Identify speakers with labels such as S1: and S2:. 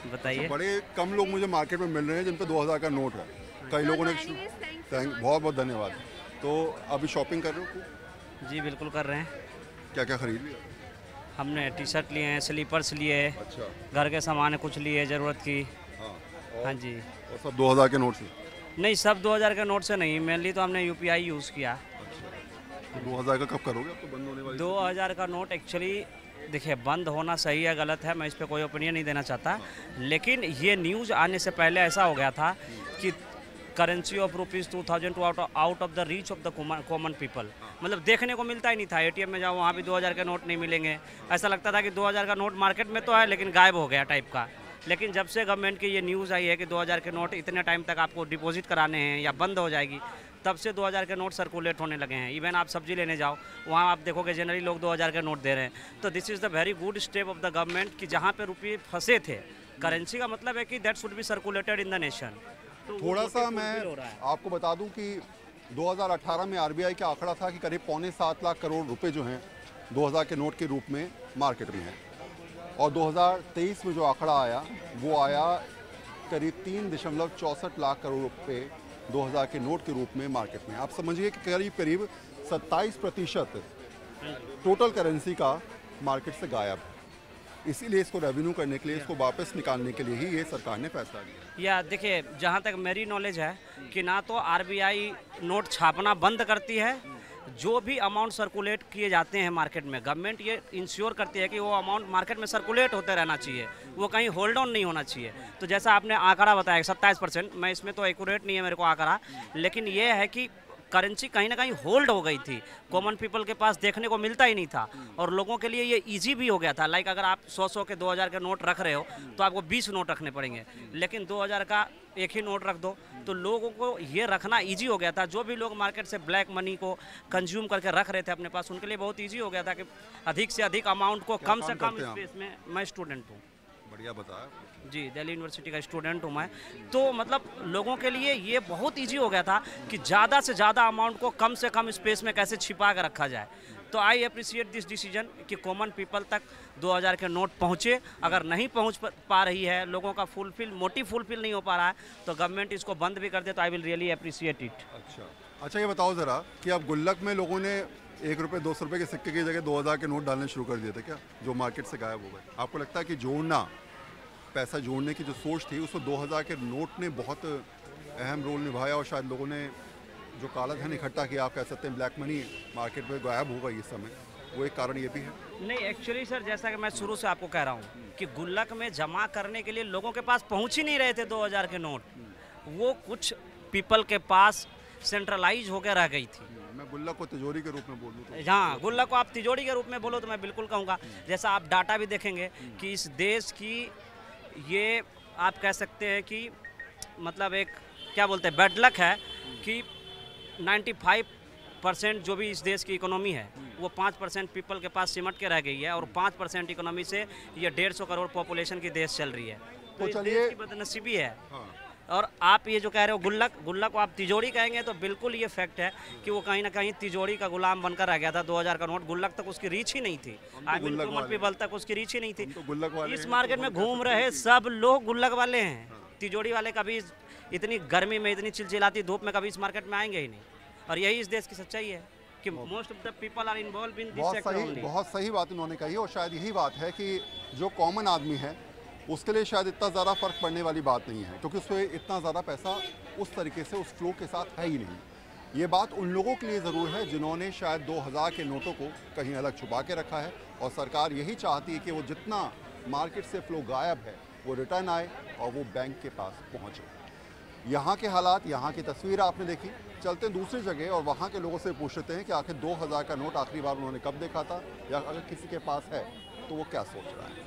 S1: बताइए।
S2: अच्छा, बड़े कम लोग मुझे मार्केट में मिल रहे हैं जिन पे 2000 का नोट है। कई लोगों ने बहुत बहुत धन्यवाद। तो अभी शॉपिंग कर रहे हो?
S1: जी बिल्कुल कर रहे हैं।
S2: क्या क्या खरीद लिया?
S1: हमने टी शर्ट लिए हैं, स्लीपर्स लिए,
S2: अच्छा।
S1: घर के सामान है कुछ लिए ज़रूरत की।
S2: हाँ।
S1: हाँ
S2: और
S1: जी।
S2: और सब 2000 के नोट से?
S1: नहीं, सब 2000 के नोट से नहीं, मेनली तो हमने यूपीआई यूज़ किया।
S2: अच्छा। तो 2000 का कब करोगे? अब तो बंद होने वाली
S1: 2000 का नोट एक्चुअली देखिए बंद होना सही है गलत है, मैं इस पे कोई ओपिनियन नहीं देना चाहता। लेकिन ये न्यूज़ आने से पहले ऐसा हो गया था कि currency of rupees 2000 to out of the reach of the common people, मतलब देखने को मिलता ही नहीं था। एटीएम में जाओ वहाँ भी 2000 के नोट नहीं मिलेंगे। ऐसा लगता था कि 2000 का नोट मार्केट में तो है लेकिन गायब हो गया टाइप का। लेकिन जब से गवर्नमेंट की ये न्यूज़ आई है कि 2000 के नोट इतने टाइम तक आपको डिपॉजिट कराने हैं या बंद हो जाएगी, तब से 2000 के नोट सर्कुलेट होने लगे हैं। इवन आप सब्जी लेने जाओ वहाँ आप देखोगे जनरली लोग 2000 के नोट दे रहे हैं। तो this is the very good step of the government कि जहाँ पे रुपये फंसे थे, करेंसी का मतलब है कि that should be circulated in the nation. तो
S2: थोड़ा सा मैं आपको बता दूं कि 2018 में आरबीआई का आंकड़ा था कि करीब 6.25 लाख करोड़ रुपए जो हैं 2000 के नोट के रूप में मार्केट में हैं, और 2023 में जो आंकड़ा आया वो आया करीब 3.64 लाख करोड़ रुपए 2000 के नोट के रूप में मार्केट में। आप समझिए कि करीब करीब 27% टोटल करेंसी का मार्केट से गायब है। इसीलिए इसको रेवेन्यू करने के लिए, इसको वापस निकालने के लिए ही ये सरकार ने फैसला लिया।
S1: या देखिए, जहाँ तक मेरी नॉलेज है कि ना तो आरबीआई नोट छापना बंद करती है, जो भी अमाउंट सर्कुलेट किए जाते हैं मार्केट में, गवर्नमेंट ये इंश्योर करती है कि वो अमाउंट मार्केट में सर्कुलेट होते रहना चाहिए, वो कहीं होल्ड ऑन नहीं होना चाहिए। तो जैसा आपने आंकड़ा बताया 27%, मैं इसमें तो एक्यूरेट नहीं है मेरे को आंकड़ा, लेकिन ये है कि करेंसी कहीं ना कहीं होल्ड हो गई थी, कॉमन पीपल के पास देखने को मिलता ही नहीं था, और लोगों के लिए ये इजी भी हो गया था। लाइक अगर आप 100 के 2000 के नोट रख रहे हो तो आपको 20 नोट रखने पड़ेंगे, लेकिन 2000 का एक ही नोट रख दो, तो लोगों को ये रखना इजी हो गया था। जो भी लोग मार्केट से ब्लैक मनी को कंज्यूम करके रख रहे थे अपने पास, उनके लिए बहुत इजी हो गया था कि अधिक से अधिक अमाउंट को कम से कम स्पेस में। मैं स्टूडेंट हूँ।
S2: बढ़िया बताया
S1: जी, दिल्ली यूनिवर्सिटी का स्टूडेंट हूँ मैं। तो मतलब लोगों के लिए ये बहुत इजी हो गया था कि ज़्यादा से ज़्यादा अमाउंट को कम से कम स्पेस में कैसे छिपा कर रखा जाए। तो आई अप्रिशिएट दिस डिसीजन कि कॉमन पीपल तक 2000 के नोट पहुँचे। अगर नहीं पहुँच पा रही है, लोगों का मोटिव फुलफिल नहीं हो पा रहा है, तो गवर्नमेंट इसको बंद भी कर दे तो I will really appreciate it.
S2: अच्छा, ये बताओ ज़रा कि अब गुल्लक में लोगों ने 1 रुपये 2 रुपये के सिक्के की जगह 2000 के नोट डालने शुरू कर दिए थे क्या, जो मार्केट से गायब हो गए? आपको लगता है कि जोड़ना, पैसा जोड़ने की जो सोच थी, उसको 2000 के नोट ने बहुत अहम रोल निभाया, और शायद लोगों ने जो काला धन इकट्ठा किया, आप कह सकते हैं ब्लैक मनी मार्केट में गायब हो गई इस समय, वो एक कारण ये भी है?
S1: नहीं, एक्चुअली सर जैसा कि मैं शुरू से आपको कह रहा हूँ कि गुल्लक में जमा करने के लिए लोगों के पास पहुँच ही नहीं रहे थे 2000 के नोट, वो कुछ पीपल के पास सेंट्रलाइज होकर रह गई थी।
S2: मैं गुल्लक को तिजोरी के रूप में बोलूँ तो?
S1: हाँ, गुल्लक को आप तिजोरी के रूप में बोलो तो मैं बिल्कुल कहूँगा। जैसा आप डाटा भी देखेंगे कि इस देश की, ये आप कह सकते हैं कि मतलब एक क्या बोलते हैं, बैड लक है कि 95% जो भी इस देश की इकोनॉमी है वो 5% पीपल के पास सिमट के रह गई है, और 5% इकोनॉमी से ये 150 करोड़ पॉपुलेशन की देश चल रही है। तो इस देश की बदनसीबी है।
S2: हाँ।
S1: और आप ये जो कह रहे हो गुल्लक को आप तिजोरी कहेंगे तो बिल्कुल ये फैक्ट है कि वो कहीं ना कहीं तिजोरी का गुलाम बनकर रह गया था। 2000 का नोट, गुल्लक तक उसकी रीच ही नहीं थी, कॉमन पीपल तक उसकी रीच ही नहीं थी।
S2: तो
S1: इस मार्केट में घूम रहे सब लोग गुल्लक वाले हैं। तिजोरी वाले कभी इतनी गर्मी में, इतनी चिलचिलाती धूप में कभी इस मार्केट में आएंगे ही नहीं, और यही इस देश की सच्चाई है कि most of the people are involve in this sector only.
S2: बहुत सही बात उन्होंने कही, और शायद यही बात है कि जो कॉमन आदमी है उसके लिए शायद इतना ज़्यादा फ़र्क पड़ने वाली बात नहीं है, क्योंकि उसमें इतना ज़्यादा पैसा उस तरीके से उस फ्लो के साथ है ही नहीं। ये बात उन लोगों के लिए ज़रूर है जिन्होंने शायद 2000 के नोटों को कहीं अलग छुपा के रखा है, और सरकार यही चाहती है कि वो जितना मार्केट से फ्लो गायब है वो रिटर्न आए और वो बैंक के पास पहुँचे। यहाँ के हालात, यहाँ की तस्वीर आपने देखी। चलते हैं दूसरी जगह और वहाँ के लोगों से पूछते हैं कि आखिर 2000 का नोट आखिरी बार उन्होंने कब देखा था, या अगर किसी के पास है तो वो क्या सोच रहा है।